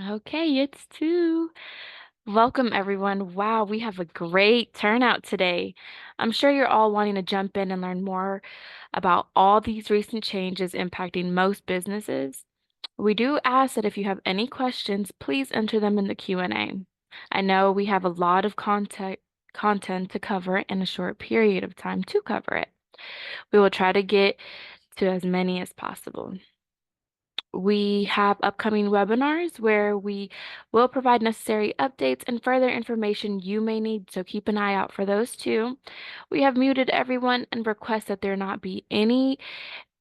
Okay, it's two. Welcome, everyone. Wow, we have a great turnout today. I'm sure you're all wanting to jump in and learn more about all these recent changes impacting most businesses. We do ask that if you have any questions, please enter them in the Q&A. I know we have a lot of content to cover in a short period of time to cover it. We will try to get to as many as possible. We have upcoming webinars where we will provide necessary updates and further information you may need, so keep an eye out for those too. We have muted everyone and request that there not be any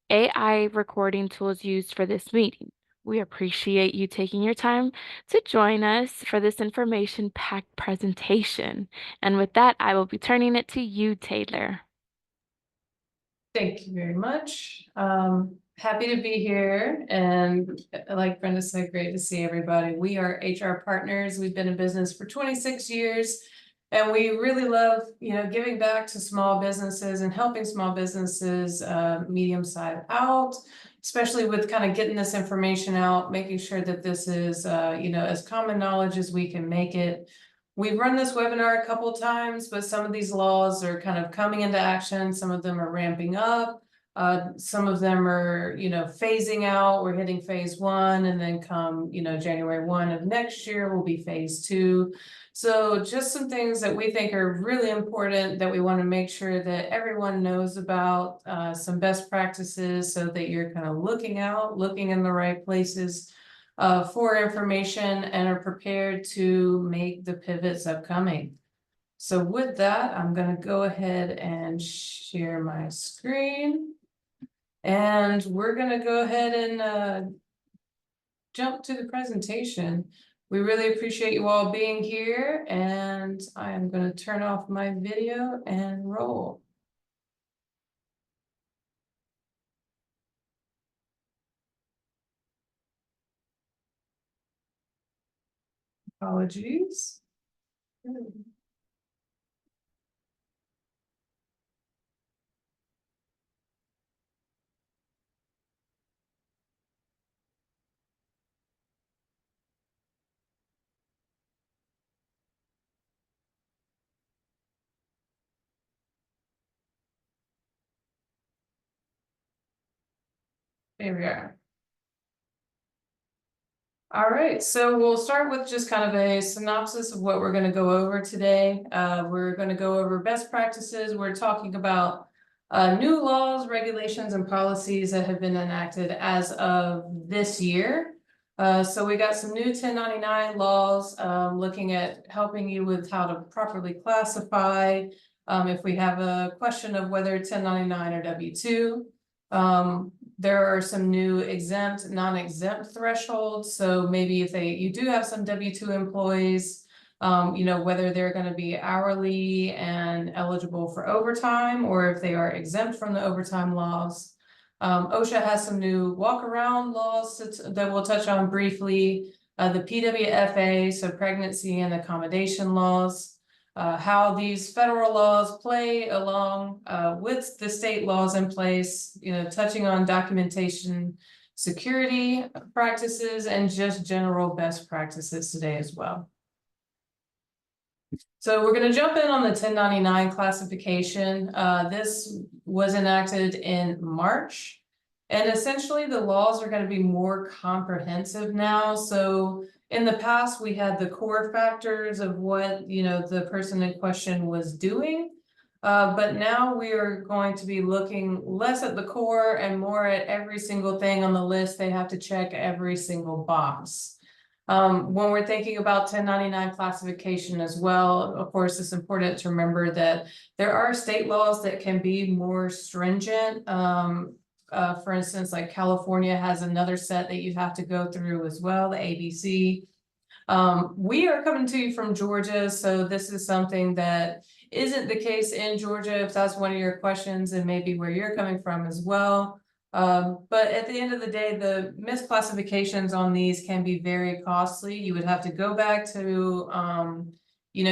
AI recording tools used for this meeting. We appreciate you taking your time to join us for this information-packed presentation. And with that, I will be turning it to you, Taylor. Thank you very much. Happy to be here, and like Brenda said, great to see everybody. We are HR partners. We've been in business for 26 years, and we really love, giving back to small businesses and helping small businesses, medium size out, especially with kind of getting this information out, making sure that this is, as common knowledge as we can make it. We've run this webinar a couple of times, but some of these laws are kind of coming into action. Some of them are ramping up. Some of them are, phasing out. We're hitting phase 1, and then come, January 1 of next year will be phase 2. So just some things that we think are really important that we want to make sure that everyone knows about, some best practices so that you're kind of looking in the right places for information and are prepared to make the pivots upcoming. So with that, I'm going to go ahead and share my screen. And we're going to go ahead and jump to the presentation. We really appreciate you all being here, and I am going to turn off my video and roll. Apologies. There we are. All right, so we'll start with just kind of a synopsis of what we're going to go over today. We're going to go over best practices. We're talking about new laws, regulations, and policies that have been enacted as of this year. So we got some new 1099 laws, looking at helping you with how to properly classify, if we have a question of whether 1099 or W-2. There are some new exempt, non-exempt thresholds. So maybe if you do have some W-2 employees, whether they're going to be hourly and eligible for overtime, or if they are exempt from the overtime laws. OSHA has some new walk-around laws that we'll touch on briefly. The PWFA, so pregnancy and accommodation laws. How these federal laws play along with the state laws in place, touching on documentation, security practices, and just general best practices today as well. So we're going to jump in on the 1099 classification. This was enacted in March, and essentially the laws are going to be more comprehensive now. So in the past, we had the core factors of what, the person in question was doing. But now we are going to be looking less at the core and more at every single thing on the list. They have to check every single box. When we're thinking about 1099 classification as well, of course, it's important to remember that there are state laws that can be more stringent. For instance, like California has another set that you have to go through as well, the ABC. We are coming to you from Georgia, so this is something that isn't the case in Georgia. If that's one of your questions, and maybe where you're coming from as well. But at the end of the day, the misclassifications on these can be very costly. You would have to go back to,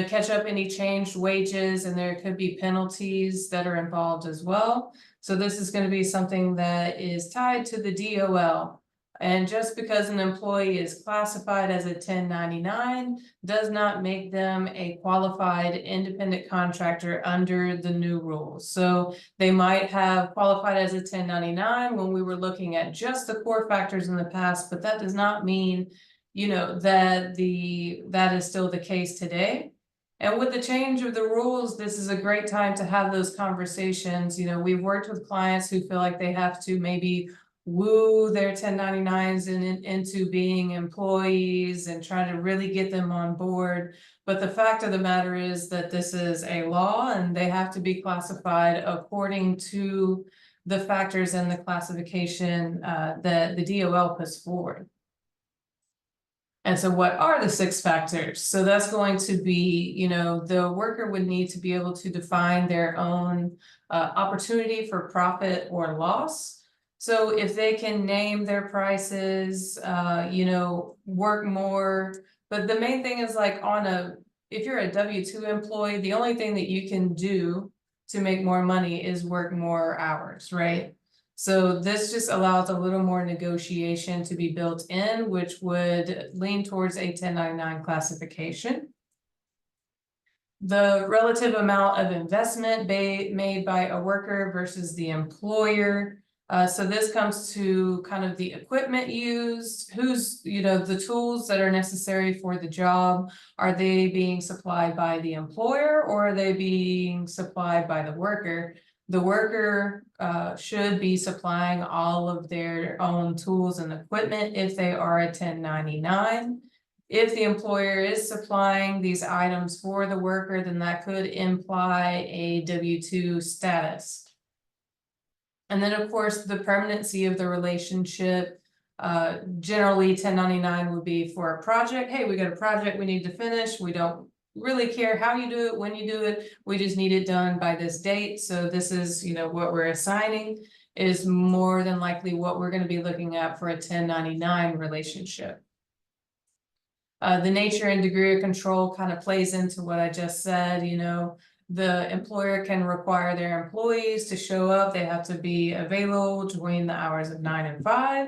catch up any changed wages, and there could be penalties that are involved as well. So this is going to be something that is tied to the DOL. And just because an employee is classified as a 1099 does not make them a qualified independent contractor under the new rules. So they might have qualified as a 1099 when we were looking at just the core factors in the past, but that does not mean, that that is still the case today. And with the change of the rules, this is a great time to have those conversations. We've worked with clients who feel like they have to maybe woo their 1099s into being employees and try to really get them on board. But the fact of the matter is that this is a law and they have to be classified according to the factors in the classification that the DOL puts forward. And so what are the 6 factors? So that's going to be, the worker would need to be able to define their own opportunity for profit or loss. So if they can name their prices, work more, but the main thing is like if you're a W-2 employee, the only thing that you can do to make more money is work more hours, right? So this just allows a little more negotiation to be built in, which would lean towards a 1099 classification. The relative amount of investment made by a worker versus the employer. So this comes to kind of the equipment used, the tools that are necessary for the job. Are they being supplied by the employer or are they being supplied by the worker? The worker should be supplying all of their own tools and equipment if they are a 1099. If the employer is supplying these items for the worker, then that could imply a W-2 status. And then, of course, the permanency of the relationship. Generally, 1099 would be for a project. Hey, we got a project we need to finish. We don't really care how you do it, when you do it. We just need it done by this date. So this is, what we're assigning is more than likely what we're going to be looking at for a 1099 relationship. The nature and degree of control kind of plays into what I just said. The employer can require their employees to show up. They have to be available between the hours of 9 and 5.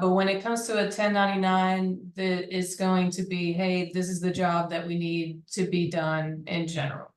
But when it comes to a 1099, it's going to be, hey, this is the job that we need to be done in general.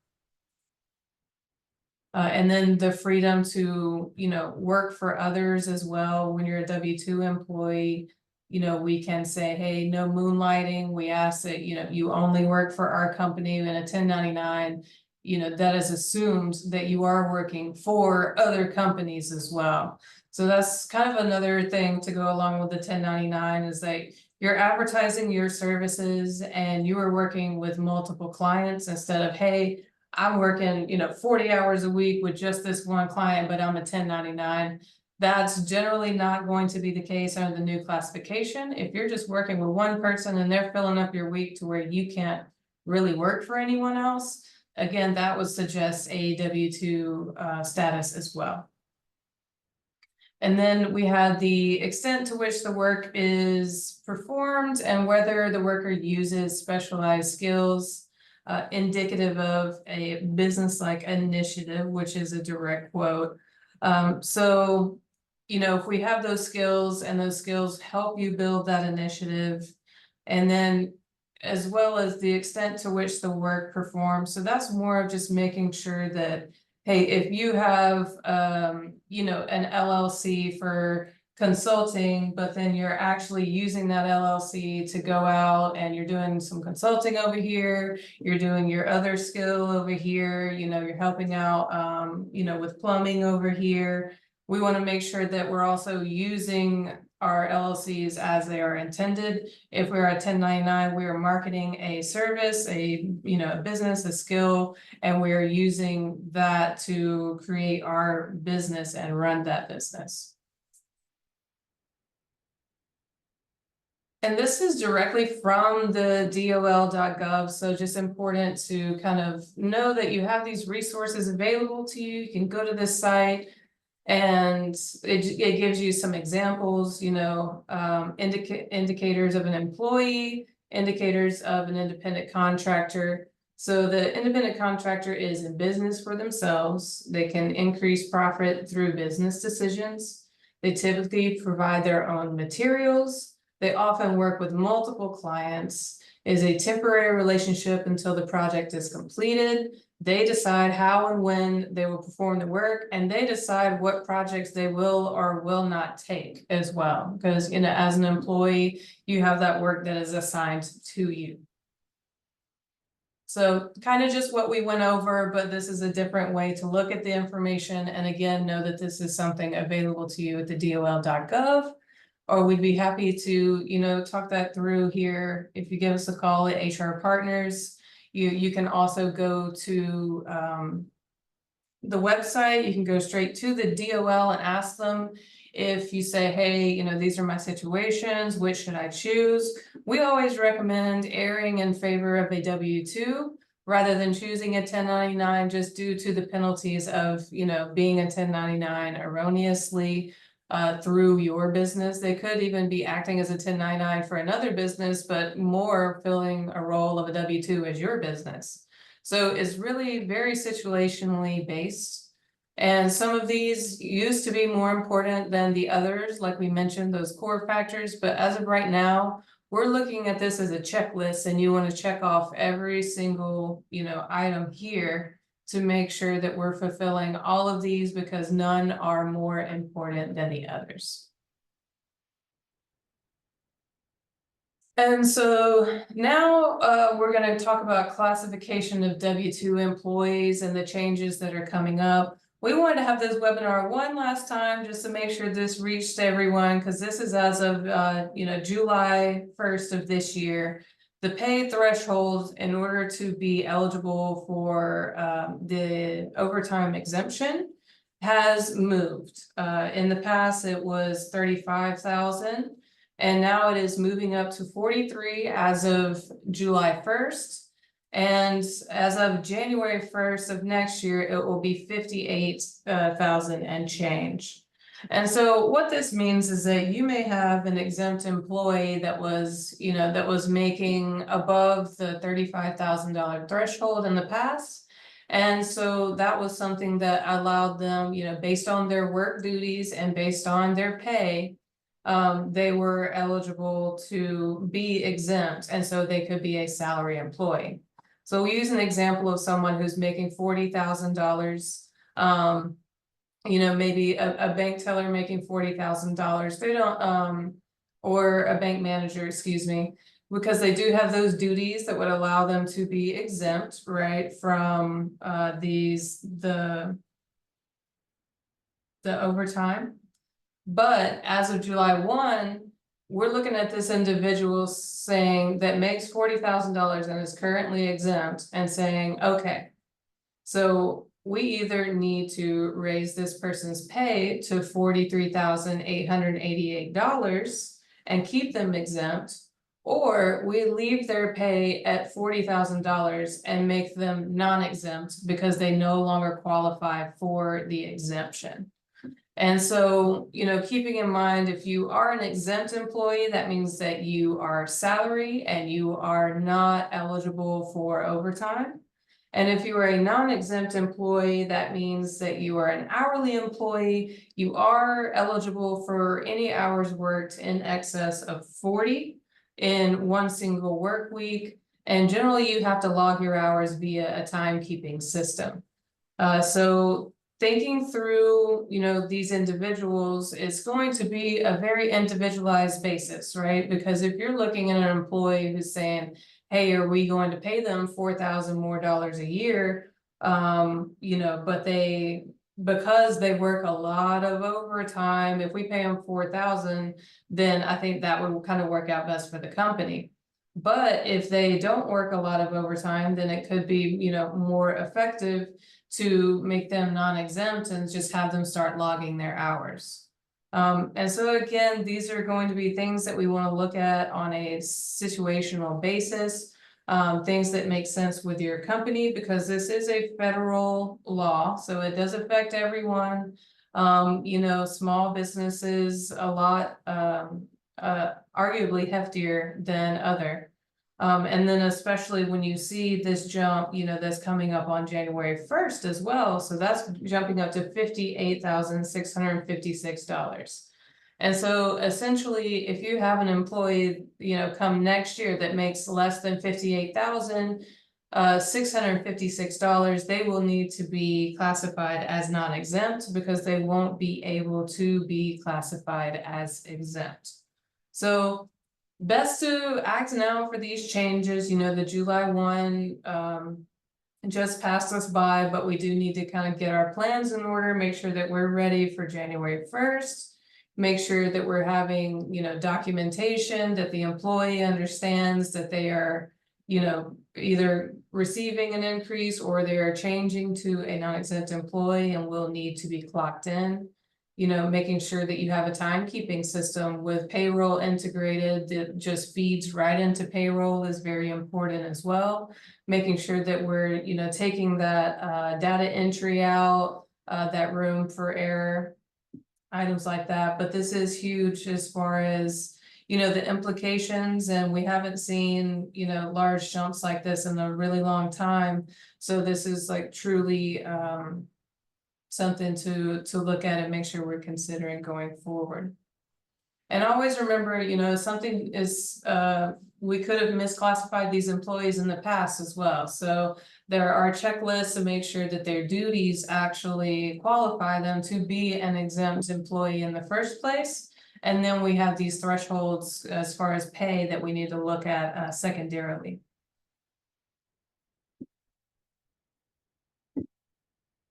And then the freedom to, work for others as well. When you're a W-2 employee, we can say, hey, no moonlighting. We ask that, you only work for our company. In a 1099, that is assumed that you are working for other companies as well. So that's kind of another thing to go along with the 1099 is that you're advertising your services and you are working with multiple clients instead of, hey, I'm working, 40 hours a week with just this one client, but I'm a 1099. That's generally not going to be the case under the new classification. If you're just working with one person and they're filling up your week to where you can't really work for anyone else, again, that would suggest a W-2 status as well. And then we have the extent to which the work is performed and whether the worker uses specialized skills indicative of a business-like initiative, which is a direct quote. So, if we have those skills and those skills help you build that initiative, and then as well as the extent to which the work performs. So that's more of just making sure that, hey, if you have, an LLC for consulting, but then you're actually using that LLC to go out and you're doing some consulting over here, you're doing your other skill over here, you're helping out, with plumbing over here. We want to make sure that we're also using our LLCs as they are intended. If we're a 1099, we are marketing a service, a business, a skill, and we are using that to create our business and run that business. And this is directly from the DOL.gov, so just important to kind of know that you have these resources available to you. You can go to this site and it gives you some examples, indicators of an employee, indicators of an independent contractor. So the independent contractor is in business for themselves. They can increase profit through business decisions. They typically provide their own materials. They often work with multiple clients. It is a temporary relationship until the project is completed. They decide how and when they will perform the work, and they decide what projects they will or will not take as well. Because, as an employee, you have that work that is assigned to you. So kind of just what we went over, but this is a different way to look at the information. And again, know that this is something available to you at the DOL.gov, or we'd be happy to, talk that through here. If you give us a call at HR Partners, you can also go to the website. You can go straight to the DOL and ask them. If you say, hey, these are my situations, which should I choose? We always recommend erring in favor of a W-2 rather than choosing a 1099, just due to the penalties of, being a 1099 erroneously through your business. They could even be acting as a 1099 for another business, but more filling a role of a W-2 as your business. So it's really very situationally based. And some of these used to be more important than the others, like we mentioned, those core factors. But as of right now, we're looking at this as a checklist, and you want to check off every single, item here to make sure that we're fulfilling all of these, because none are more important than the others. And so now we're going to talk about classification of W-2 employees and the changes that are coming up. We wanted to have this webinar one last time just to make sure this reached everyone, because this is as of July 1st of this year. The pay threshold in order to be eligible for the overtime exemption has moved. In the past, it was 35,000. And now it is moving up to 43 as of July 1st. And as of January 1st of next year, it will be 58,000 and change. And so what this means is that you may have an exempt employee that was, that was making above the $35,000 threshold in the past. And so that was something that allowed them, based on their work duties and based on their pay, they were eligible to be exempt, and so they could be a salary employee. So we use an example of someone who's making $40,000, maybe a bank teller making $40,000. They don't, or a bank manager, excuse me, because they do have those duties that would allow them to be exempt, right, from the overtime. But as of July 1, we're looking at this individual saying that makes $40,000 and is currently exempt, and saying, okay, so we either need to raise this person's pay to $43,888 and keep them exempt, or we leave their pay at $40,000 and make them non-exempt because they no longer qualify for the exemption. And so, keeping in mind, if you are an exempt employee, that means that you are salary and you are not eligible for overtime. And if you are a non-exempt employee, that means that you are an hourly employee. You are eligible for any hours worked in excess of 40 in one single work week. And generally, you have to log your hours via a timekeeping system. So thinking through, these individuals is going to be a very individualized basis, right? Because if you're looking at an employee who's saying, hey, are we going to pay them $4,000 more a year? But because they work a lot of overtime, if we pay them $4,000, then I think that would kind of work out best for the company. But if they don't work a lot of overtime, then it could be, more effective to make them non-exempt and just have them start logging their hours. And so again, these are going to be things that we want to look at on a situational basis, things that make sense with your company, because this is a federal law, so it does affect everyone. Small businesses a lot, arguably heftier than other. And then especially when you see this jump, that's coming up on January 1st as well. So that's jumping up to $58,656. And so essentially, if you have an employee, come next year that makes less than 58,000, $656, they will need to be classified as non-exempt because they won't be able to be classified as exempt. So best to act now for these changes. The July 1 just passed us by, but we do need to kind of get our plans in order, make sure that we're ready for January 1st. Make sure that we're having, documentation that the employee understands that they are, either receiving an increase or they are changing to a non-exempt employee and will need to be clocked in. Making sure that you have a timekeeping system with payroll integrated that just feeds right into payroll is very important as well. Making sure that we're, taking that data entry out, that room for error, items like that. But this is huge as far as, the implications, and we haven't seen, large jumps like this in a really long time. So this is like truly something to look at and make sure we're considering going forward. And always remember, something is, we could have misclassified these employees in the past as well. So there are checklists to make sure that their duties actually qualify them to be an exempt employee in the first place. And then we have these thresholds as far as pay that we need to look at secondarily.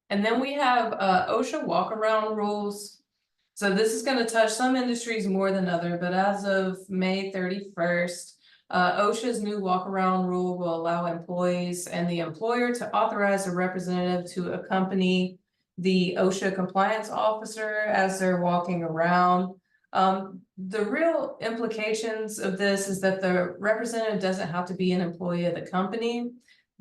And then we have OSHA walk-around rules. So this is going to touch some industries more than other, but as of May 31st, OSHA's new walk-around rule will allow employees and the employer to authorize a representative to accompany the OSHA compliance officer as they're walking around. The real implications of this is that the representative doesn't have to be an employee of the company.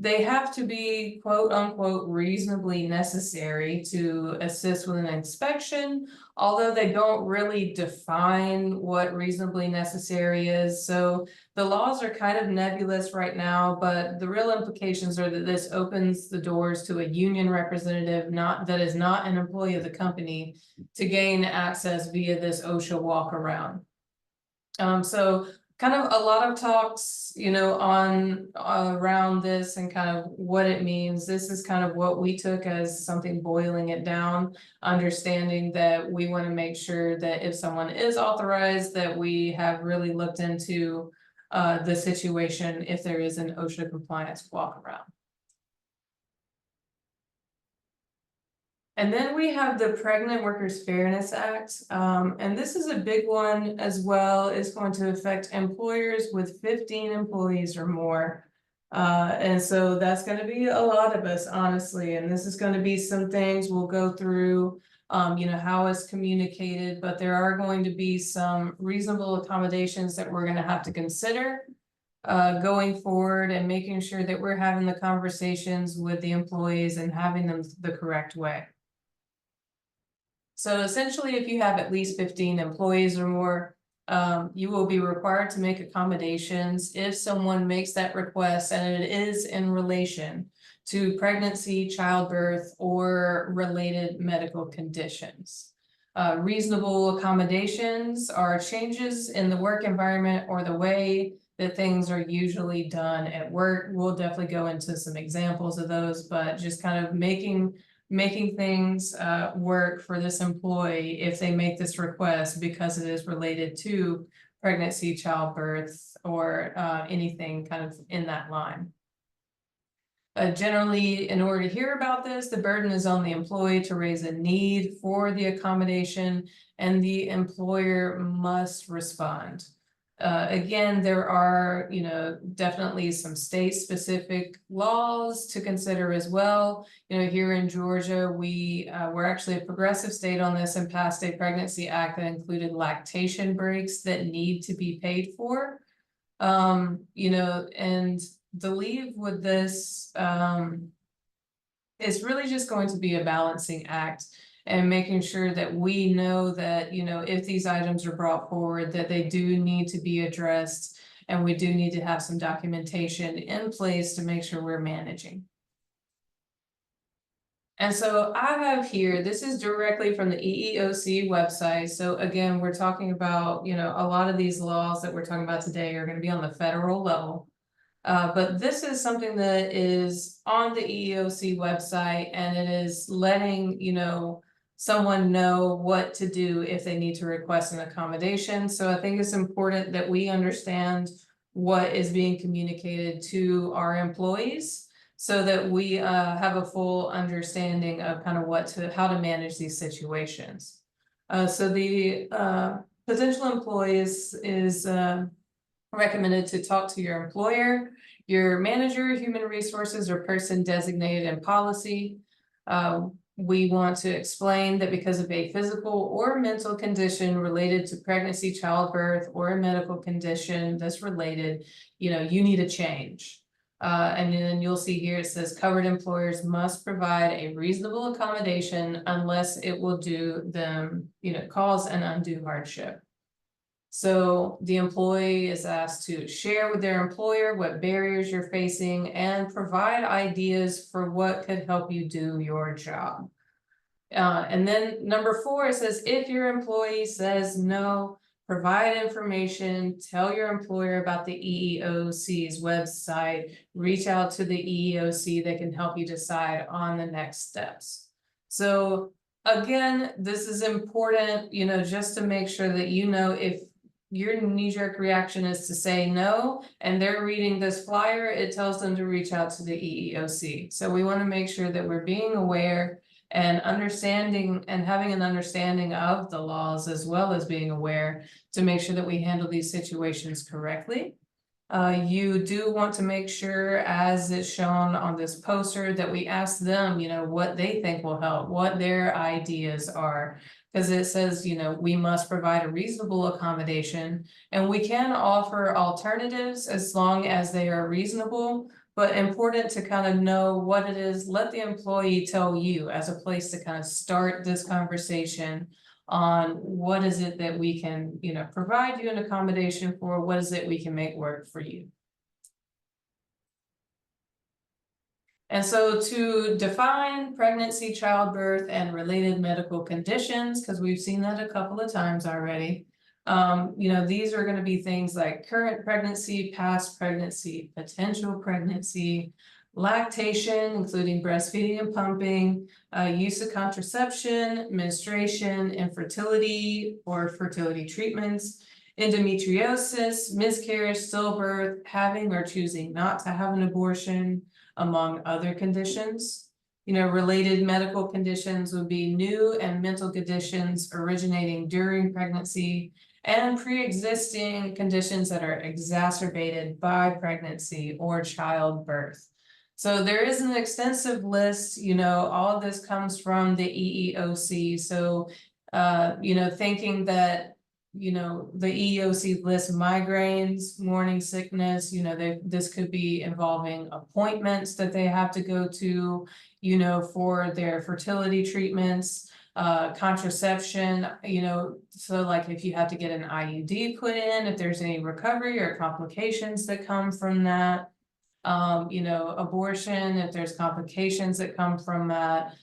They have to be quote unquote reasonably necessary to assist with an inspection, although they don't really define what reasonably necessary is. So the laws are kind of nebulous right now, but the real implications are that this opens the doors to a union representative that is not an employee of the company to gain access via this OSHA walk around. So kind of a lot of talks, on around this and kind of what it means. This is kind of what we took as something boiling it down, understanding that we want to make sure that if someone is authorized, that we have really looked into the situation if there is an OSHA compliance walk around. And then we have the Pregnant Workers Fairness Act, and this is a big one as well. It's going to affect employers with 15 employees or more. And so that's going to be a lot of us, honestly, and this is going to be some things we'll go through, how it's communicated, but there are going to be some reasonable accommodations that we're going to have to consider going forward and making sure that we're having the conversations with the employees and having them the correct way. So essentially, if you have at least 15 employees or more, you will be required to make accommodations if someone makes that request and it is in relation to pregnancy, childbirth, or related medical conditions. Reasonable accommodations are changes in the work environment or the way that things are usually done at work. We'll definitely go into some examples of those, but just kind of making things work for this employee if they make this request because it is related to pregnancy, childbirth, or anything kind of in that line. Generally, in order to hear about this, the burden is on the employee to raise a need for the accommodation, and the employer must respond. Again, there are, definitely some state-specific laws to consider as well. Here in Georgia, we're actually a progressive state on this and passed a pregnancy act that included lactation breaks that need to be paid for. And the leave with this is really just going to be a balancing act and making sure that we know that, if these items are brought forward, that they do need to be addressed, and we do need to have some documentation in place to make sure we're managing. And so I have here, this is directly from the EEOC website. So again, we're talking about, a lot of these laws that we're talking about today are going to be on the federal level. But this is something that is on the EEOC website, and it is letting, someone know what to do if they need to request an accommodation. So I think it's important that we understand what is being communicated to our employees so that we have a full understanding of kind of how to manage these situations. So the potential employees is recommended to talk to your employer, your manager, human resources, or person designated in policy. We want to explain that because of a physical or mental condition related to pregnancy, childbirth, or a medical condition that's related, you need a change. And then you'll see here it says covered employers must provide a reasonable accommodation unless it will do them, cause an undue hardship. So the employee is asked to share with their employer what barriers you're facing and provide ideas for what could help you do your job. And then number 4, it says, if your employee says no, provide information, tell your employer about the EEOC's website, reach out to the EEOC that can help you decide on the next steps. So again, this is important, just to make sure that if your knee-jerk reaction is to say no, and they're reading this flyer, it tells them to reach out to the EEOC. So we want to make sure that we're being aware and understanding and having an understanding of the laws, as well as being aware to make sure that we handle these situations correctly. You do want to make sure, as is shown on this poster, that we ask them, what they think will help, what their ideas are. Because it says, we must provide a reasonable accommodation, and we can offer alternatives as long as they are reasonable, but important to kind of know what it is. Let the employee tell you as a place to kind of start this conversation on what is it that we can, provide you an accommodation for, what is it we can make work for you. And so to define pregnancy, childbirth, and related medical conditions, because we've seen that a couple of times already, these are going to be things like current pregnancy, past pregnancy, potential pregnancy, lactation, including breastfeeding and pumping, use of contraception, menstruation, infertility or fertility treatments, endometriosis, miscarriage, stillbirth, having or choosing not to have an abortion, among other conditions. Related medical conditions would be new and mental conditions originating during pregnancy and pre-existing conditions that are exacerbated by pregnancy or childbirth. So there is an extensive list, all of this comes from the EEOC. So, thinking that the EEOC lists migraines, morning sickness, this could be involving appointments that they have to go to, for their fertility treatments, contraception, so like if you have to get an IUD put in, if there's any recovery or complications that come from that, abortion, if there's complications that come from that.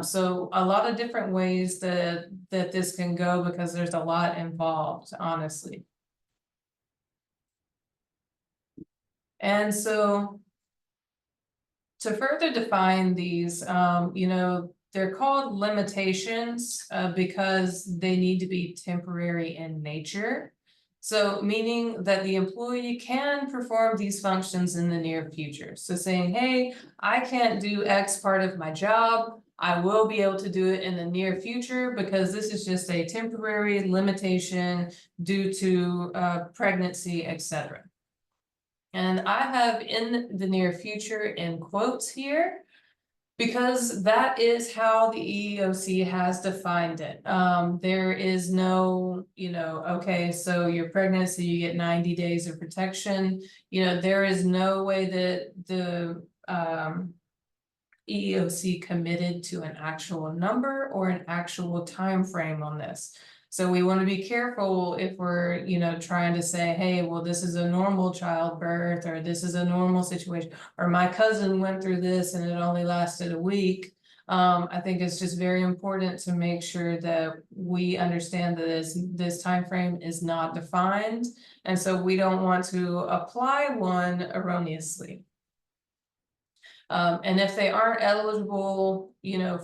So a lot of different ways that this can go, because there's a lot involved, honestly. And so to further define these, they're called limitations because they need to be temporary in nature. So meaning that the employee can perform these functions in the near future. So saying, hey, I can't do X part of my job, I will be able to do it in the near future because this is just a temporary limitation due to pregnancy, etc. And I have in the near future in quotes here, because that is how the EEOC has defined it. There is no, okay, so you're pregnant, so you get 90 days of protection. There is no way that the EEOC committed to an actual number or an actual time frame on this. So we want to be careful if we're, trying to say, hey, well, this is a normal childbirth, or this is a normal situation, or my cousin went through this and it only lasted a week. I think it's just very important to make sure that we understand that this time frame is not defined, and so we don't want to apply one erroneously. And if they aren't eligible,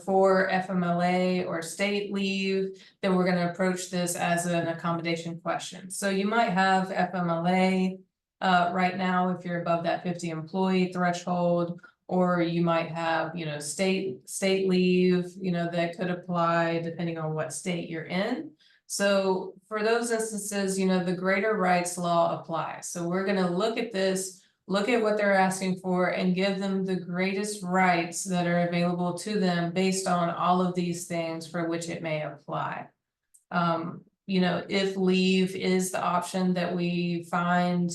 for FMLA or state leave, then we're gonna approach this as an accommodation question. So you might have FMLA right now if you're above that 50 employee threshold, or you might have, state leave, that could apply depending on what state you're in. So for those instances, the greater rights law applies. So we're gonna look at this, look at what they're asking for, and give them the greatest rights that are available to them based on all of these things for which it may apply. If leave is the option that we find,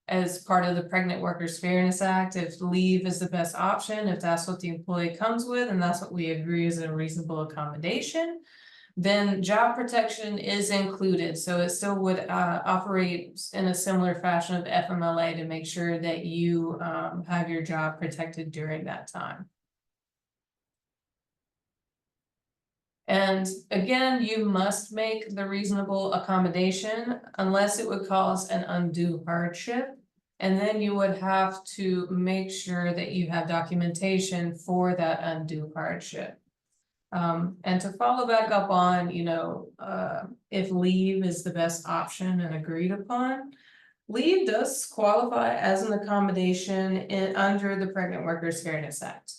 as part of the Pregnant Workers Fairness Act, if leave is the best option, if that's what the employee comes with, and that's what we agree is a reasonable accommodation, then job protection is included. So it still would operate in a similar fashion of FMLA to make sure that you have your job protected during that time. And again, you must make the reasonable accommodation unless it would cause an undue hardship. And then you would have to make sure that you have documentation for that undue hardship. And to follow back up on, if leave is the best option and agreed upon, leave does qualify as an accommodation under the Pregnant Workers Fairness Act.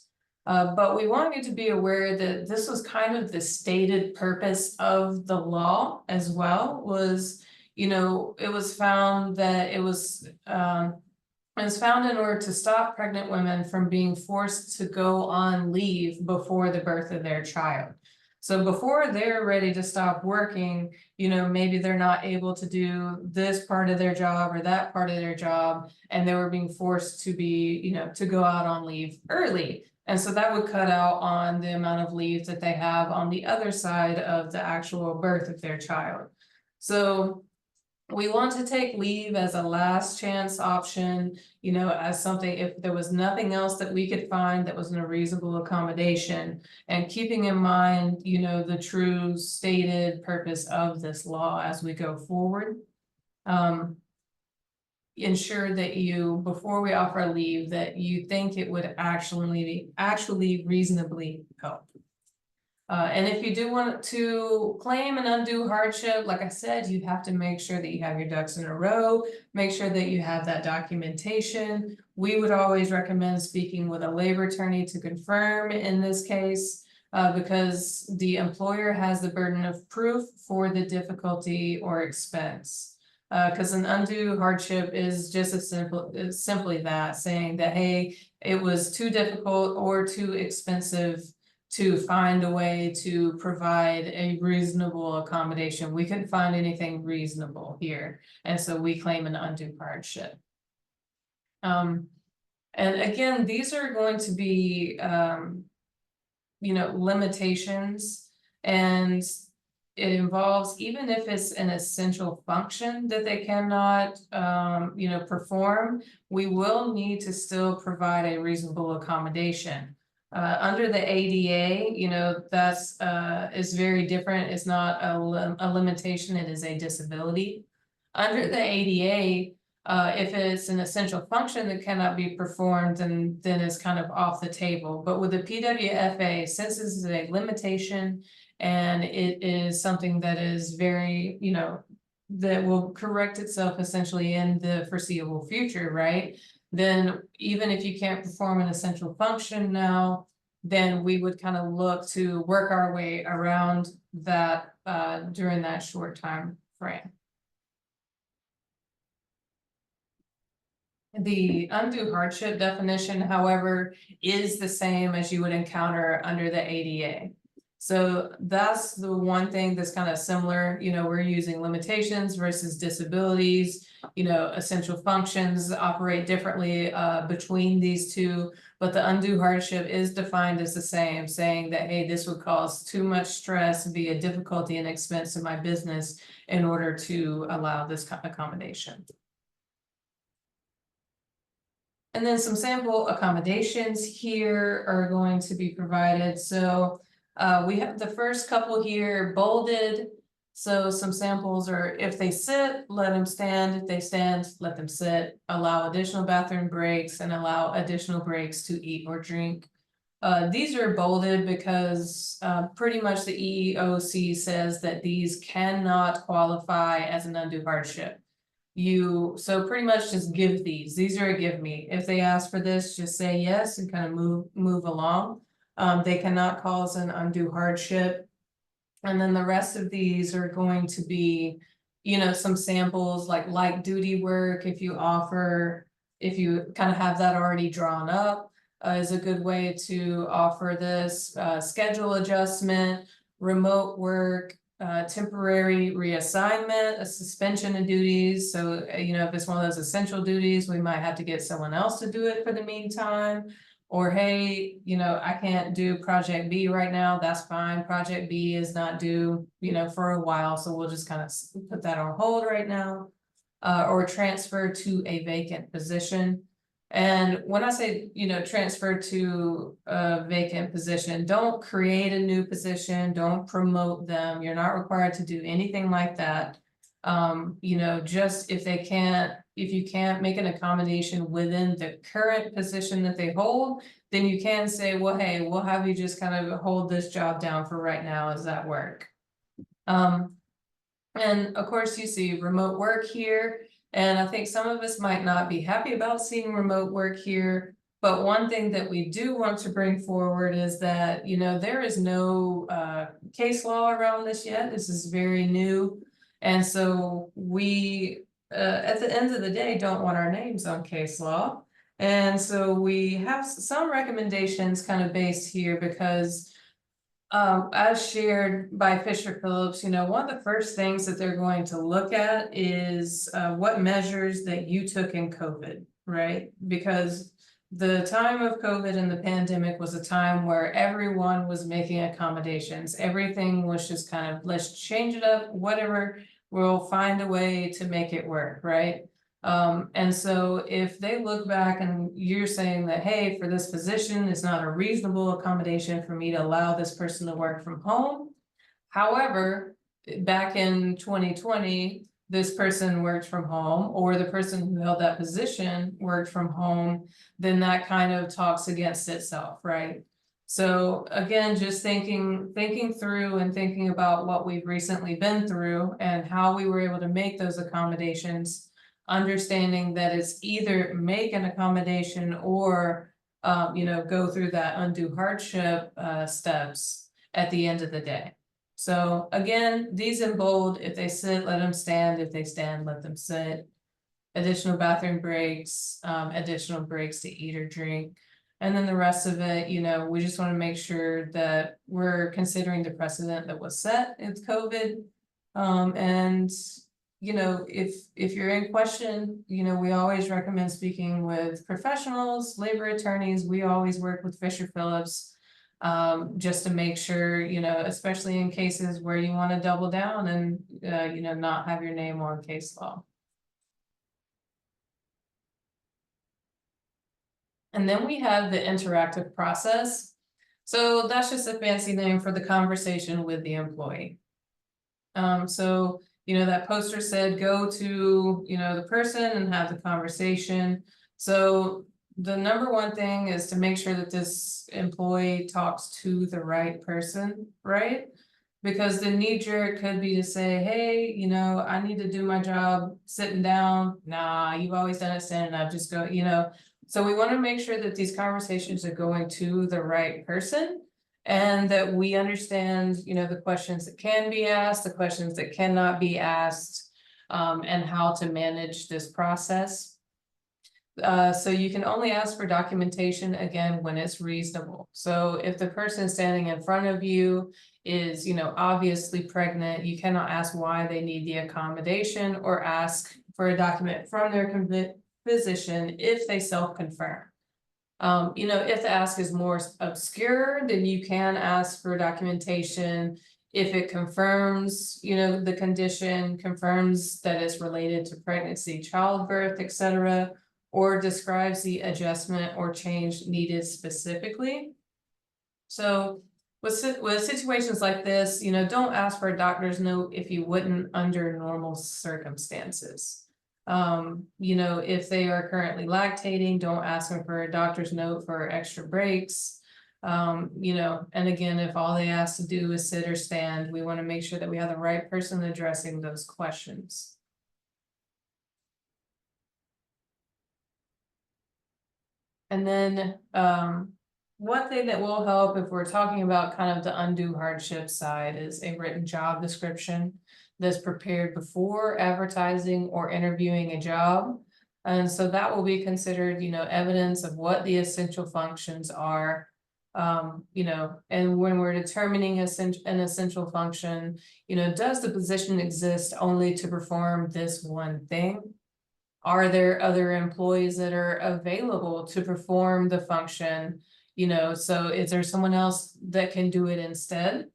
But we want you to be aware that this was kind of the stated purpose of the law as well, was, it was found that it was found in order to stop pregnant women from being forced to go on leave before the birth of their child. So before they're ready to stop working, maybe they're not able to do this part of their job or that part of their job, and they were being forced to be, to go out on leave early. And so that would cut out on the amount of leave that they have on the other side of the actual birth of their child. So we want to take leave as a last chance option, as something, if there was nothing else that we could find that was in a reasonable accommodation, and keeping in mind, the true stated purpose of this law as we go forward. Ensure that you, before we offer a leave, that you think it would actually reasonably help. And if you do want to claim an undue hardship, like I said, you have to make sure that you have your ducks in a row, make sure that you have that documentation. We would always recommend speaking with a labor attorney to confirm in this case, because the employer has the burden of proof for the difficulty or expense. Because an undue hardship is just as simply that, saying that, hey, it was too difficult or too expensive to find a way to provide a reasonable accommodation. We couldn't find anything reasonable here, and so we claim an undue hardship. And again, these are going to be, limitations, and it involves, even if it's an essential function that they cannot, perform, we will need to still provide a reasonable accommodation. Under the ADA, that's is very different. It's not a limitation, it is a disability. Under the ADA, if it's an essential function that cannot be performed, then it's kind of off the table. But with the PWFA, since this is a limitation and it is something that is very, that will correct itself essentially in the foreseeable future, right? Then even if you can't perform an essential function now, then we would kind of look to work our way around that during that short time frame. The undue hardship definition, however, is the same as you would encounter under the ADA. So that's the one thing that's kind of similar. We're using limitations versus disabilities. Essential functions operate differently between these two, but the undue hardship is defined as the same, saying that, hey, this would cause too much stress via difficulty and expense in my business in order to allow this accommodation. And then some sample accommodations here are going to be provided. So we have the first couple here bolded. So some samples are if they sit, let them stand. If they stand, let them sit. Allow additional bathroom breaks and allow additional breaks to eat or drink. These are bolded because pretty much the EEOC says that these cannot qualify as an undue hardship. So pretty much just give these. These are a give me. If they ask for this, just say yes and kind of move along. They cannot cause an undue hardship. And then the rest of these are going to be, some samples like light duty work. If you kind of have that already drawn up, is a good way to offer this. Schedule adjustment, remote work, temporary reassignment, a suspension of duties. So, if it's one of those essential duties, we might have to get someone else to do it for the meantime. Or, hey, I can't do project B right now. That's fine. Project B is not due, for a while. So we'll just kind of put that on hold right now. Or transfer to a vacant position. And when I say, transfer to a vacant position, don't create a new position, don't promote them. You're not required to do anything like that. Just if you can't make an accommodation within the current position that they hold, then you can say, well, hey, we'll have you just kind of hold this job down for right now. Does that work? And of course, you see remote work here. And I think some of us might not be happy about seeing remote work here. But one thing that we do want to bring forward is that, there is no case law around this yet. This is very new. And so we, at the end of the day, don't want our names on case law. And so we have some recommendations kind of based here because as shared by Fisher Phillips, one of the first things that they're going to look at is what measures that you took in COVID, right? Because the time of COVID and the pandemic was a time where everyone was making accommodations. Everything was just kind of, let's change it up, whatever, we'll find a way to make it work, right? And so if they look back and you're saying that, hey, for this position, it's not a reasonable accommodation for me to allow this person to work from home. However, back in 2020, this person worked from home, or the person who held that position worked from home, then that kind of talks against itself, right? So again, just thinking through and thinking about what we've recently been through and how we were able to make those accommodations, understanding that it's either make an accommodation or go through that undue hardship steps at the end of the day. So again, these in bold, if they sit, let them stand. If they stand, let them sit. Additional bathroom breaks, additional breaks to eat or drink. And then the rest of it, we just want to make sure that we're considering the precedent that was set in COVID. And if you're in question, we always recommend speaking with professionals, labor attorneys. We always work with Fisher Phillips, just to make sure, especially in cases where you want to double down and, not have your name on case law. And then we have the interactive process. So that's just a fancy name for the conversation with the employee. So that poster said, go to, the person and have the conversation. So the number one thing is to make sure that this employee talks to the right person, right? Because the knee jerk could be to say, hey, I need to do my job sitting down. Nah, you've always done it standing up, just go, So we want to make sure that these conversations are going to the right person. And that we understand, the questions that can be asked, the questions that cannot be asked, and how to manage this process. So you can only ask for documentation again when it's reasonable. So if the person standing in front of you is, obviously pregnant, you cannot ask why they need the accommodation or ask for a document from their physician if they self-confirm. If the ask is more obscure, then you can ask for documentation. If it confirms, the condition confirms that it's related to pregnancy, childbirth, etc., or describes the adjustment or change needed specifically. So with situations like this, don't ask for a doctor's note if you wouldn't under normal circumstances. If they are currently lactating, don't ask them for a doctor's note for extra breaks. And again, if all they ask to do is sit or stand, we want to make sure that we have the right person addressing those questions. And then, one thing that will help if we're talking about kind of the undue hardship side is a written job description that's prepared before advertising or interviewing a job. And so that will be considered, evidence of what the essential functions are. And when we're determining an essential function, does the position exist only to perform this one thing? Are there other employees that are available to perform the function? So is there someone else that can do it instead?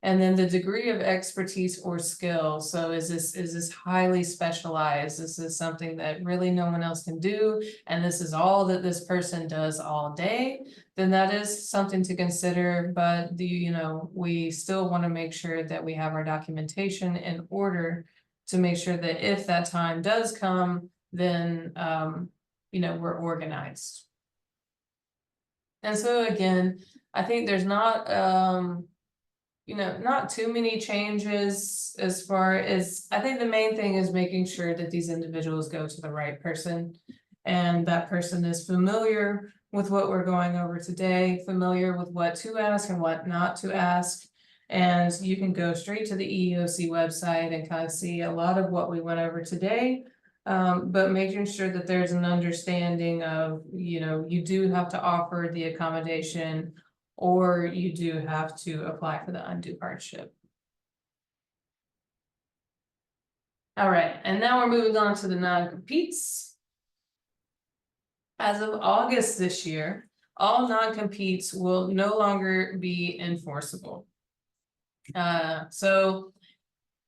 And then the degree of expertise or skill. So is this highly specialized? This is something that really no one else can do, and this is all that this person does all day, then that is something to consider. But we still want to make sure that we have our documentation in order to make sure that if that time does come, then we're organized. And so again, I think there's not not too many changes as far as, I think the main thing is making sure that these individuals go to the right person, and that person is familiar with what we're going over today, familiar with what to ask and what not to ask. And you can go straight to the EEOC website and kind of see a lot of what we went over today. But making sure that there's an understanding of, you do have to offer the accommodation, or you do have to apply for the undue hardship. All right, and now we're moving on to the non-competes. As of August this year, all non-competes will no longer be enforceable. So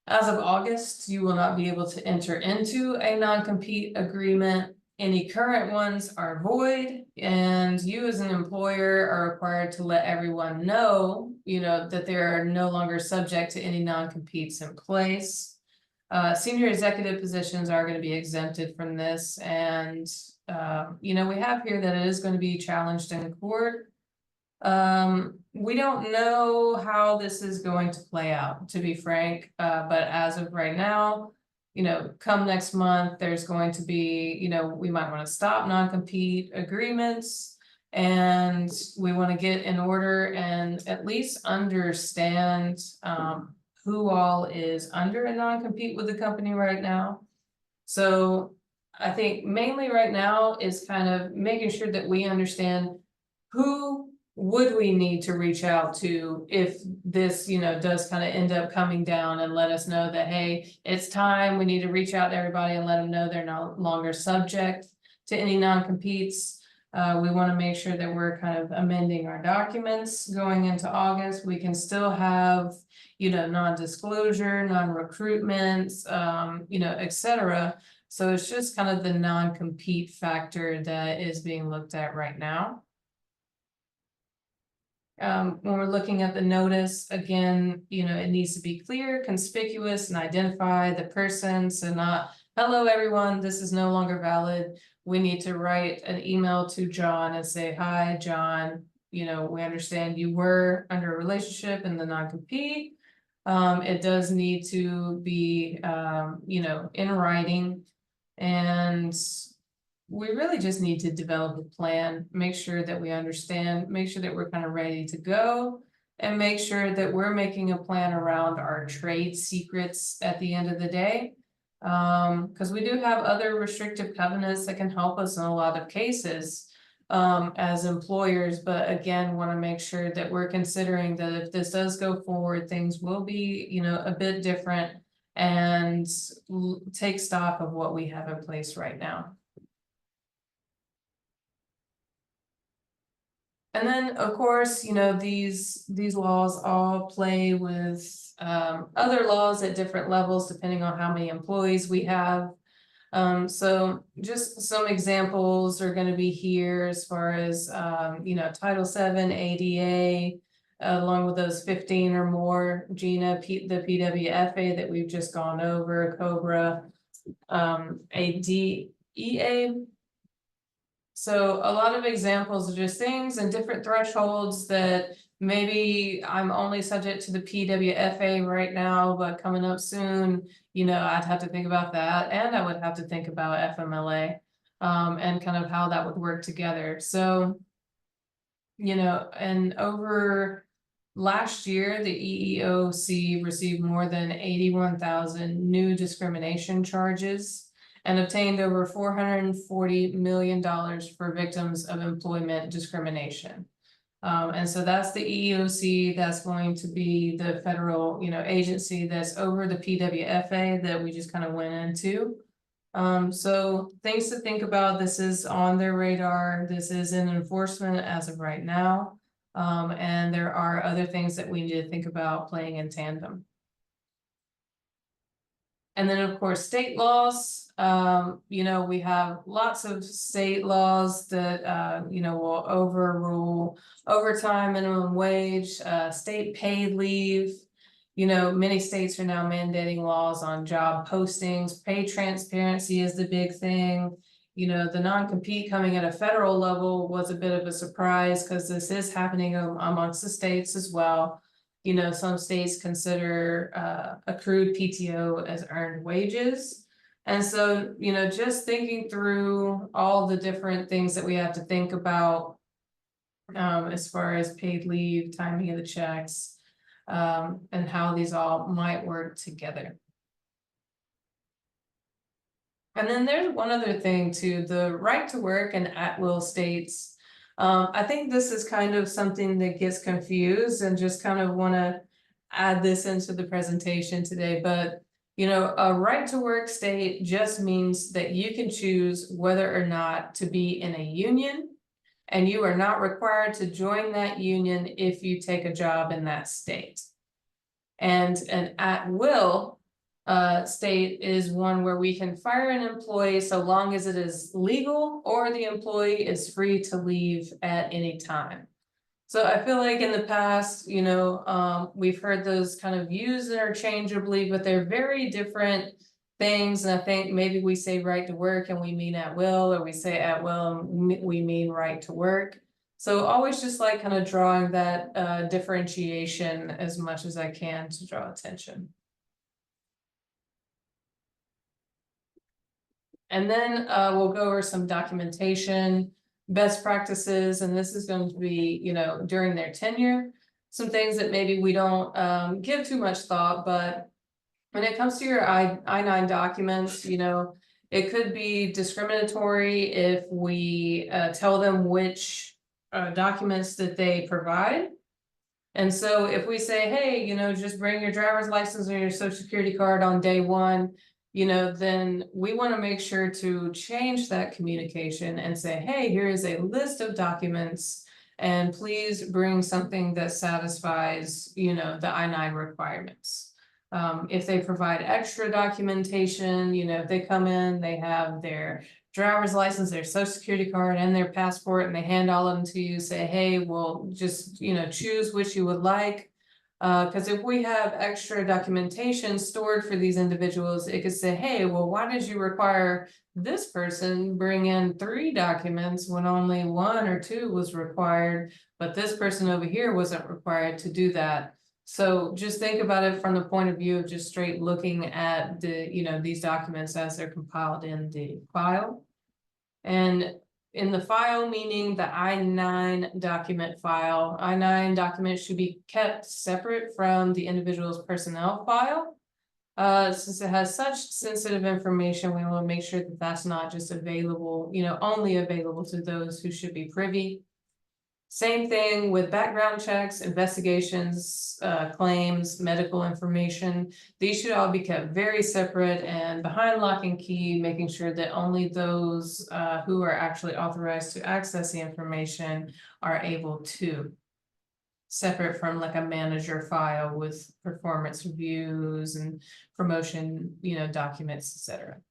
as of August, you will not be able to enter into a non-compete agreement. Any current ones are void, and you as an employer are required to let everyone know, that they are no longer subject to any non-competes in place. Senior executive positions are going to be exempted from this, and we have here that it is going to be challenged in court. We don't know how this is going to play out, to be frank, but as of right now, come next month, there's going to be, we might want to stop non-compete agreements, and we want to get in order and at least understand who all is under a non-compete with the company right now. So I think mainly right now is kind of making sure that we understand who would we need to reach out to if this, does kind of end up coming down, and let us know that, hey, it's time, we need to reach out to everybody and let them know they're no longer subject to any non-competes. We want to make sure that we're kind of amending our documents going into August. We can still have, non-disclosure, non-recruitment, etc. So it's just kind of the non-compete factor that is being looked at right now. When we're looking at the notice, again, it needs to be clear, conspicuous, and identify the person. So not, hello, everyone, this is no longer valid. We need to write an email to John and say, hi, John, we understand you were under a relationship in the non-compete. It does need to be, in writing, and we really just need to develop a plan, make sure that we understand, make sure that we're kind of ready to go, and make sure that we're making a plan around our trade secrets at the end of the day. Because we do have other restrictive covenants that can help us in a lot of cases as employers, but again, want to make sure that we're considering that if this does go forward, things will be, a bit different, and take stock of what we have in place right now. And then, of course, these laws all play with other laws at different levels, depending on how many employees we have. So just some examples are gonna be here as far as, Title VII, ADA, along with those 15 or more, the PWFA that we've just gone over, COBRA, ADEA. So a lot of examples of just things and different thresholds that maybe I'm only subject to the PWFA right now, but coming up soon, I'd have to think about that, and I would have to think about FMLA, and kind of how that would work together. So, and over last year, the EEOC received more than 81,000 new discrimination charges and obtained over $440 million for victims of employment discrimination. And so that's the EEOC, that's going to be the federal, agency that's over the PWFA that we just kind of went into. So things to think about, this is on their radar, this is in enforcement as of right now. And there are other things that we need to think about playing in tandem. And then, of course, state laws, we have lots of state laws that, will overrule overtime, minimum wage, state paid leave. Many states are now mandating laws on job postings. Pay transparency is the big thing. The non-compete coming at a federal level was a bit of a surprise because this is happening amongst the states as well. Some states consider accrued PTO as earned wages. And so, just thinking through all the different things that we have to think about as far as paid leave, timing of the checks, and how these all might work together. And then there's one other thing too, the right to work and at-will states. I think this is kind of something that gets confused, and just kind of want to add this into the presentation today. But, a right to work state just means that you can choose whether or not to be in a union, and you are not required to join that union if you take a job in that state. And an at-will state is one where we can fire an employee so long as it is legal or the employee is free to leave at any time. So I feel like in the past, we've heard those kind of used interchangeably, but they're very different things. And I think maybe we say right to work and we mean at will, or we say at will and we mean right to work. So always just like kind of drawing that differentiation as much as I can to draw attention. And then we'll go over some documentation, best practices, and this is going to be, during their tenure, some things that maybe we don't give too much thought, but when it comes to your I-9 documents, it could be discriminatory if we tell them which documents that they provide. And so if we say, hey, just bring your driver's license or your social security card on day one, then we want to make sure to change that communication and say, hey, here is a list of documents, and please bring something that satisfies, the I-9 requirements. If they provide extra documentation, if they come in, they have their driver's license, their social security card, and their passport, and they hand all of them to you, say, hey, well, just, choose which you would like. Because if we have extra documentation stored for these individuals, it could say, hey, well, why did you require this person bring in 3 documents when only 1 or 2 was required, but this person over here wasn't required to do that? So just think about it from the point of view of just straight looking at the, these documents as they're compiled in the file. And in the file, meaning the I-9 document file, I-9 documents should be kept separate from the individual's personnel file. Since it has such sensitive information, we want to make sure that that's not just available, only available to those who should be privy. Same thing with background checks, investigations, claims, medical information. These should all be kept very separate and behind lock and key, making sure that only those who are actually authorized to access the information are able to. Separate from like a manager file with performance reviews and promotion, documents, etc.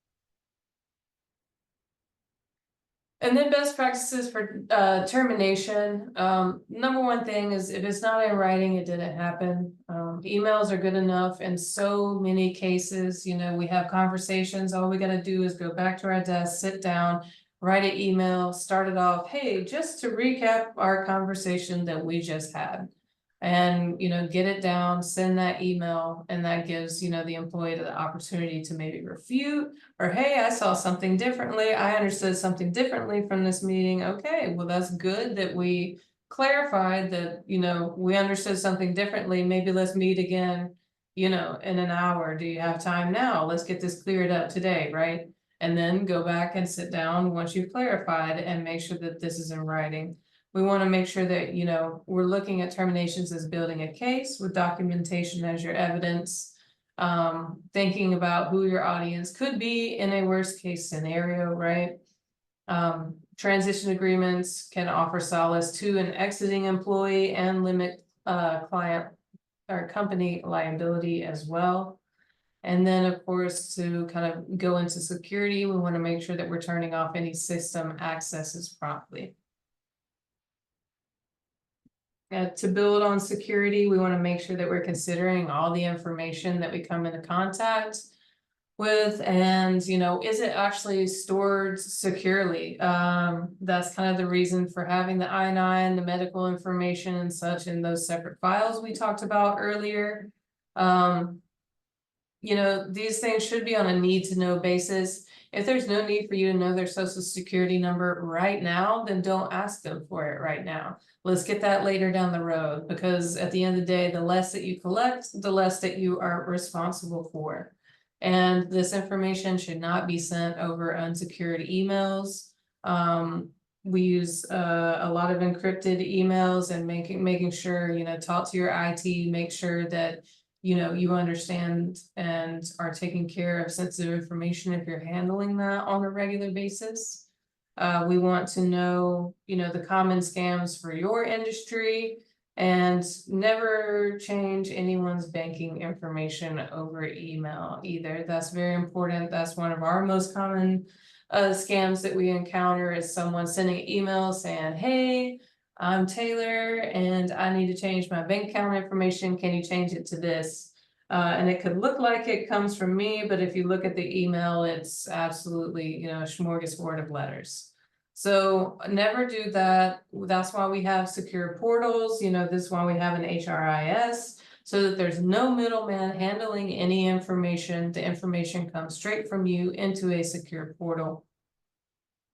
And then best practices for termination. Number one thing is if it's not in writing, it didn't happen. Emails are good enough in so many cases. You know, we have conversations. All we got to do is go back to our desk, sit down, write an email, start it off. Hey, just to recap our conversation that we just had. And, you know, get it down, send that email, and that gives, you know, the employee the opportunity to maybe refute or, hey, I saw something differently. I understood something differently from this meeting. Okay, well, that's good that we clarified that, you know, we understood something differently. Maybe let's meet again, you know, in an hour. Do you have time now? Let's get this cleared up today, right? And then go back and sit down once you've clarified and make sure that this is in writing. We want to make sure that, you know, we're looking at terminations as building a case with documentation as your evidence. Thinking about who your audience could be in a worst case scenario, right? Transition agreements can offer solace to an exiting employee and limit client or company liability as well. And then, of course, to kind of go into security, we want to make sure that we're turning off any system accesses promptly. To build on security, we want to make sure that we're considering all the information that we come into contact with, and you know, is it actually stored securely? That's kind of the reason for having the I-9, the medical information and such in those separate files we talked about earlier. You know, these things should be on a need to know basis. If there's no need for you to know their social security number right now, then don't ask them for it right now. Let's get that later down the road, because at the end of the day, the less that you collect, the less that you are responsible for. And this information should not be sent over unsecured emails. We use a lot of encrypted emails, and making sure, you know, talk to your IT, make sure that you know, you understand and are taking care of sensitive information if you're handling that on a regular basis. We want to know, you know, the common scams for your industry, and never change anyone's banking information over email either. That's very important. That's one of our most common scams that we encounter, is someone sending emails saying, hey, I'm Taylor and I need to change my bank account information. Can you change it to this? And it could look like it comes from me, but if you look at the email, it's absolutely, you know, a smorgasbord of letters. So never do that. That's why we have secure portals. You know, this is why we have an HRIS, so that there's no middleman handling any information. The information comes straight from you into a secure portal.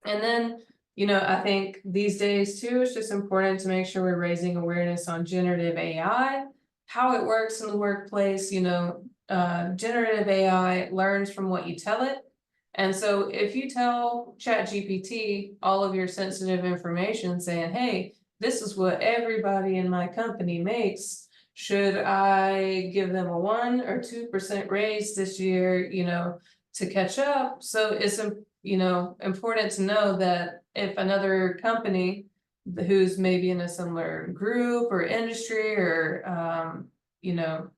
And then, you know, I think these days too, it's just important to make sure we're raising awareness on generative AI, how it works in the workplace. You know, generative AI learns from what you tell it. And so if you tell ChatGPT all of your sensitive information saying, hey, this is what everybody in my company makes, should I give them a 1 or 2% raise this year, you know, to catch up? So it's you know, important to know that if another company who's maybe in a similar group or industry or you know,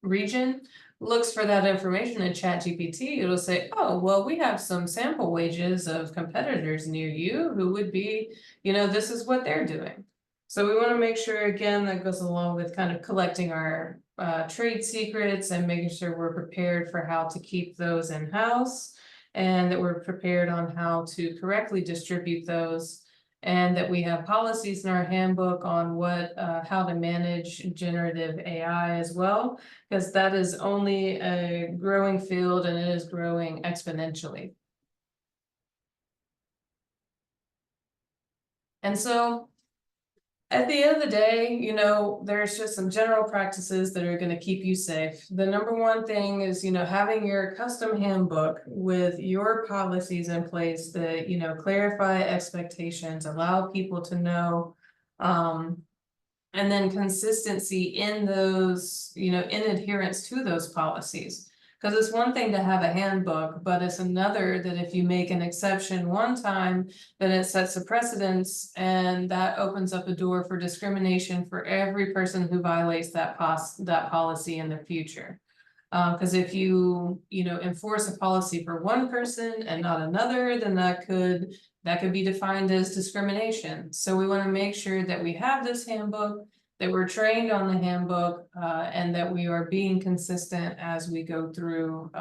region looks for that information in ChatGPT, it'll say, oh, well, we have some sample wages of competitors near you who would be, you know, this is what they're doing. So we want to make sure, again, that goes along with kind of collecting our trade secrets and making sure we're prepared for how to keep those in-house, and that we're prepared on how to correctly distribute those, and that we have policies in our handbook on what how to manage generative AI as well, because that is only a growing field and it is growing exponentially. And so at the end of the day, you know, there's just some general practices that are going to keep you safe. The number one thing is, you know, having your custom handbook with your policies in place that, you know, clarify expectations, allow people to know, and then consistency in those, you know, in adherence to those policies. Because it's one thing to have a handbook, but it's another that if you make an exception one time, then it sets a precedence, and that opens up a door for discrimination for every person who violates that policy in the future. Because if you enforce a policy for one person and not another, then that could be defined as discrimination. So we want to make sure that we have this handbook, that we're trained on the handbook, and that we are being consistent as we go through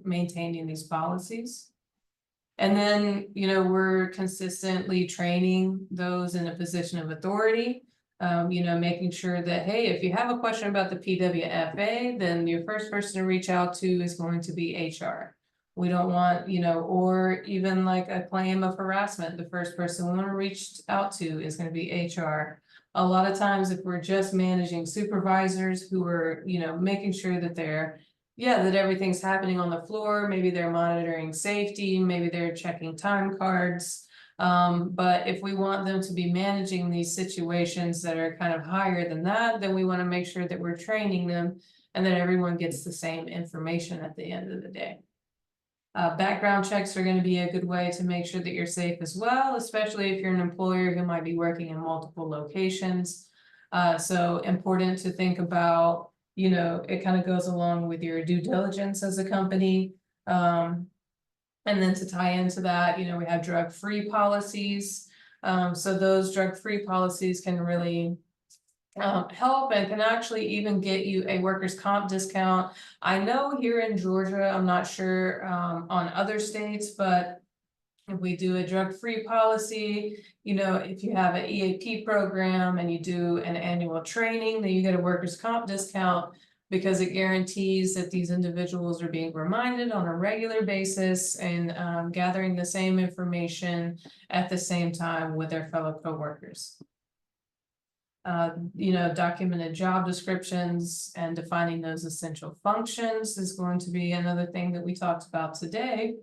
maintaining these policies. And then, we're consistently training those in a position of authority. Making sure that, hey, if you have a question about the PWFA, then your first person to reach out to is going to be HR. We don't want, or even like a claim of harassment, the first person we want to reach out to is going to be HR. A lot of times, if we're just managing supervisors who are, making sure that that everything's happening on the floor, maybe they're monitoring safety, maybe they're checking time cards. But if we want them to be managing these situations that are kind of higher than that, then we want to make sure that we're training them and that everyone gets the same information at the end of the day. Background checks are going to be a good way to make sure that you're safe as well, especially if you're an employer who might be working in multiple locations. So important to think about, it kind of goes along with your due diligence as a company. And then to tie into that, we have drug-free policies. So those drug-free policies can really help and can actually even get you a workers' comp discount. I know here in Georgia, I'm not sure on other states, but if we do a drug-free policy, if you have an EAP program and you do an annual training, then you get a workers' comp discount because it guarantees that these individuals are being reminded on a regular basis and gathering the same information at the same time with their fellow coworkers. Documented job descriptions and defining those essential functions is going to be another thing that we talked about today.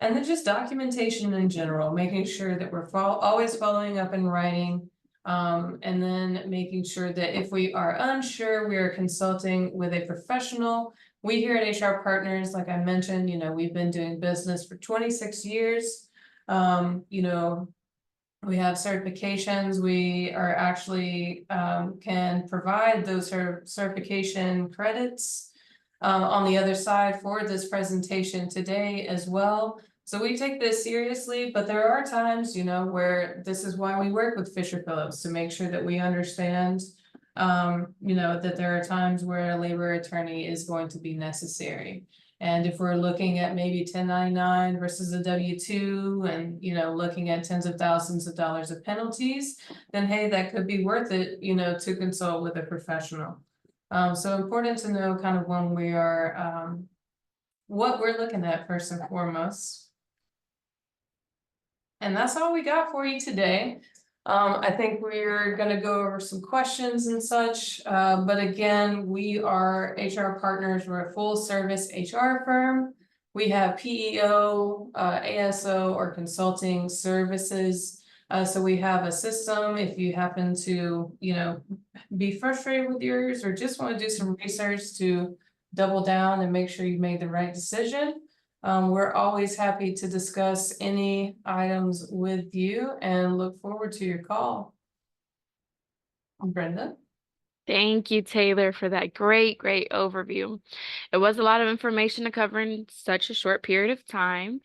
And then just documentation in general, making sure that we're always following up in writing. And then making sure that if we are unsure, we are consulting with a professional. We here at HR Partners, like I mentioned, we've been doing business for 26 years. We have certifications. We are actually can provide those certification credits on the other side for this presentation today as well. So we take this seriously, but there are times, where this is why we work with Fisher Phillips to make sure that we understand, that there are times where a labor attorney is going to be necessary. And if we're looking at maybe 1099 versus a W-2 and, looking at tens of thousands of dollars of penalties, then hey, that could be worth it, to consult with a professional. So important to know kind of when we are, what we're looking at first and foremost. And that's all we got for you today. I think we're going to go over some questions and such. But again, we are HR Partners. We're a full service HR firm. We have PEO, ASO, or consulting services. So we have a system. If you happen to, be frustrated with yours or just want to do some research to double down and make sure you made the right decision, we're always happy to discuss any items with you and look forward to your call. Brenda? Thank you, Taylor, for that great overview. It was a lot of information to cover in such a short period of time.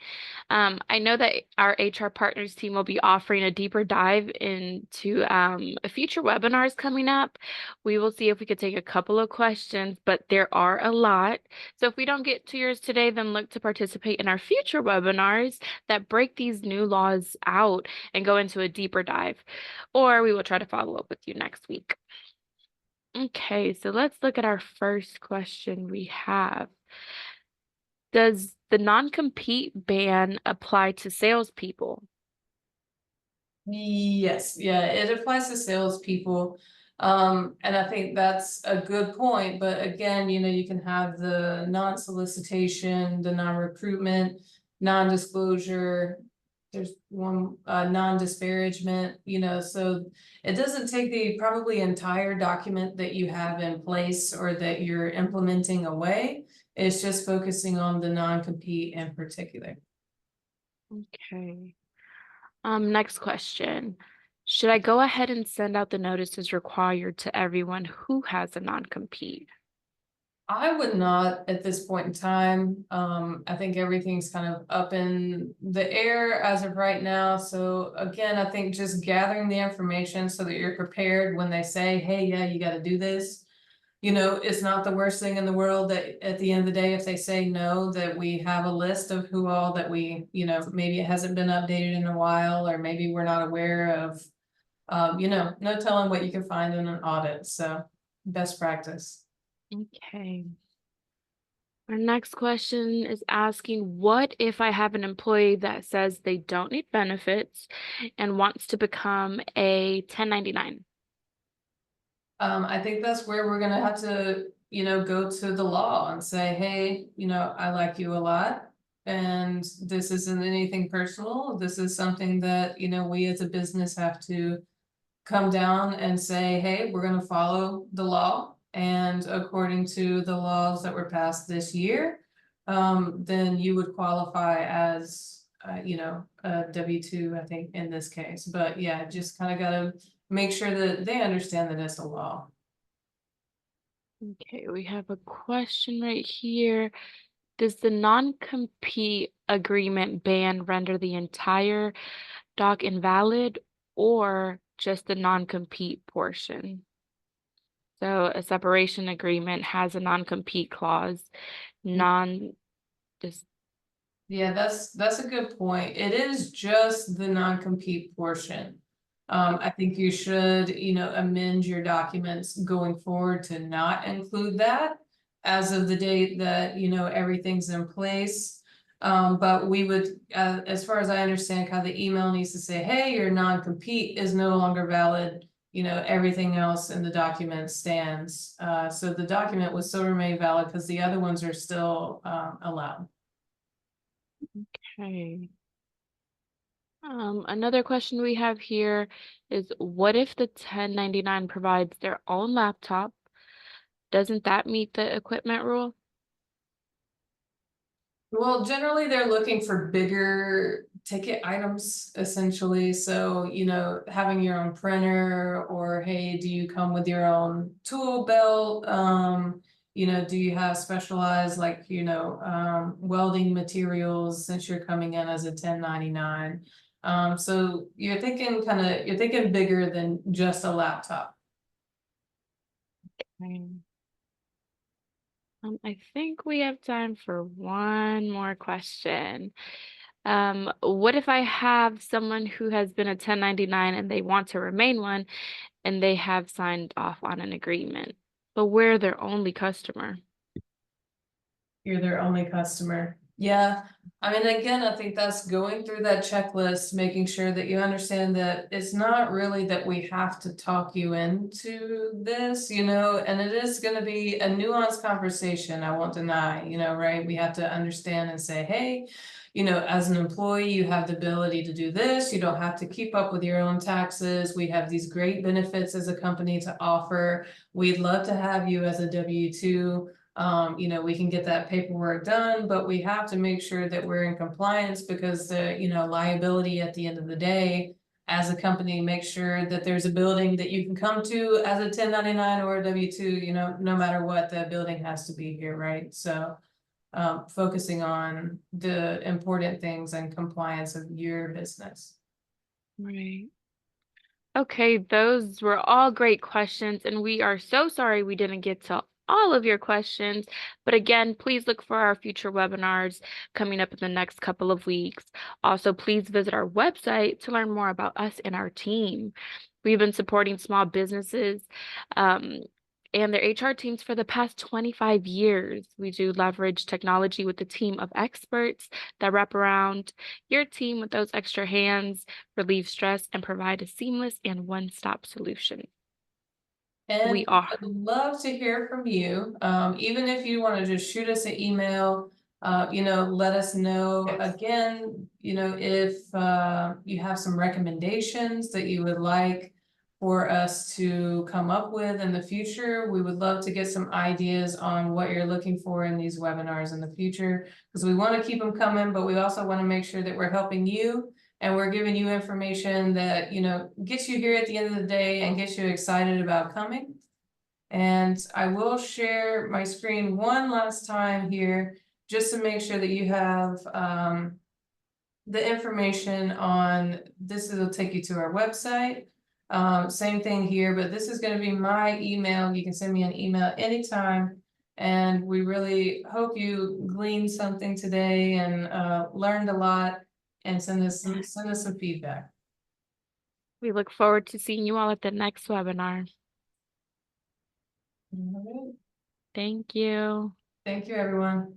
I know that our HR Partners team will be offering a deeper dive into a future webinars coming up. We will see if we could take a couple of questions, but there are a lot. So if we don't get to yours today, then look to participate in our future webinars that break these new laws out and go into a deeper dive. Or we will try to follow up with you next week. Okay, so let's look at our first question we have. Does the non-compete ban apply to salespeople? Yes, yeah, it applies to salespeople. And I think that's a good point, but again, you can have the non-solicitation, the non-recruitment, non-disclosure. There's one non-disparagement, so it doesn't take the probably entire document that you have in place or that you're implementing away. It's just focusing on the non-compete in particular. Okay. Next question. Should I go ahead and send out the notices required to everyone who has a non-compete? I would not at this point in time. I think everything's kind of up in the air as of right now. So again, I think just gathering the information so that you're prepared when they say, hey, yeah, you got to do this. It's not the worst thing in the world that at the end of the day, if they say no, that we have a list of who all that maybe it hasn't been updated in a while, or maybe we're not aware of, no telling what you can find in an audit. So best practice. Okay. Our next question is asking, what if I have an employee that says they don't need benefits and wants to become a 1099? I think that's where we're gonna have to, go to the law and say, hey, I like you a lot. And this isn't anything personal. This is something that, we as a business have to come down and say, hey, we're gonna follow the law. And according to the laws that were passed this year, then you would qualify as, a W-2, I think, in this case. But yeah, just kind of gotta make sure that they understand that it's a law. Okay, we have a question right here. Does the non-compete agreement ban render the entire doc invalid or just the non-compete portion? So a separation agreement has a non-compete clause, non just Yeah, that's a good point. It is just the non-compete portion. I think you should, amend your documents going forward to not include that as of the date that, everything's in place. But we would, as far as I understand, kind of the email needs to say, hey, your non-compete is no longer valid. Everything else in the document stands. So the document would still remain valid because the other ones are still, allowed. okay. Another question we have here is what if the 1099 provides their own laptop? Doesn't that meet the equipment rule? Well, generally they're looking for bigger ticket items essentially. So, having your own printer, or hey, do you come with your own tool belt? Do you have specialized like, welding materials since you're coming in as a 1099? So you're thinking bigger than just a laptop. Right. I think we have time for one more question. What if I have someone who has been a 1099 and they want to remain one and they have signed off on an agreement, but we're their only customer? You're their only customer. Yeah. I mean, again, I think that's going through that checklist, making sure that you understand that it's not really that we have to talk you into this, and it is going to be a nuanced conversation. I won't deny, right? We have to understand and say, hey, as an employee, you have the ability to do this. You don't have to keep up with your own taxes. We have these great benefits as a company to offer. We'd love to have you as a W-2. We can get that paperwork done, but we have to make sure that we're in compliance because the, liability at the end of the day, as a company, make sure that there's a building that you can come to as a 1099 or a W-2, no matter what, the building has to be here, right? So focusing on the important things and compliance of your business. Right. Okay, those were all great questions, and we are so sorry we didn't get to all of your questions. But again, please look for our future webinars coming up in the next couple of weeks. Also, please visit our website to learn more about us and our team. We've been supporting small businesses um, and their HR teams for the past 25 years. We do leverage technology with a team of experts that wrap around your team with those extra hands, relieve stress, and provide a seamless and one-stop solution. And We are. I'd love to hear from you. Even if you want to just shoot us an email, let us know again, if you have some recommendations that you would like for us to come up with in the future. We would love to get some ideas on what you're looking for in these webinars in the future, because we want to keep them coming, but we also want to make sure that we're helping you and we're giving you information that, gets you here at the end of the day and gets you excited about coming. And I will share my screen one last time here, just to make sure that you have the information on this. Will take you to our website. Same thing here, but this is going to be my email. You can send me an email anytime. And we really hope you gleaned something today and learned a lot, and send us some feedback. We look forward to seeing you all at the next webinar. All right. Thank you. Thank you, everyone.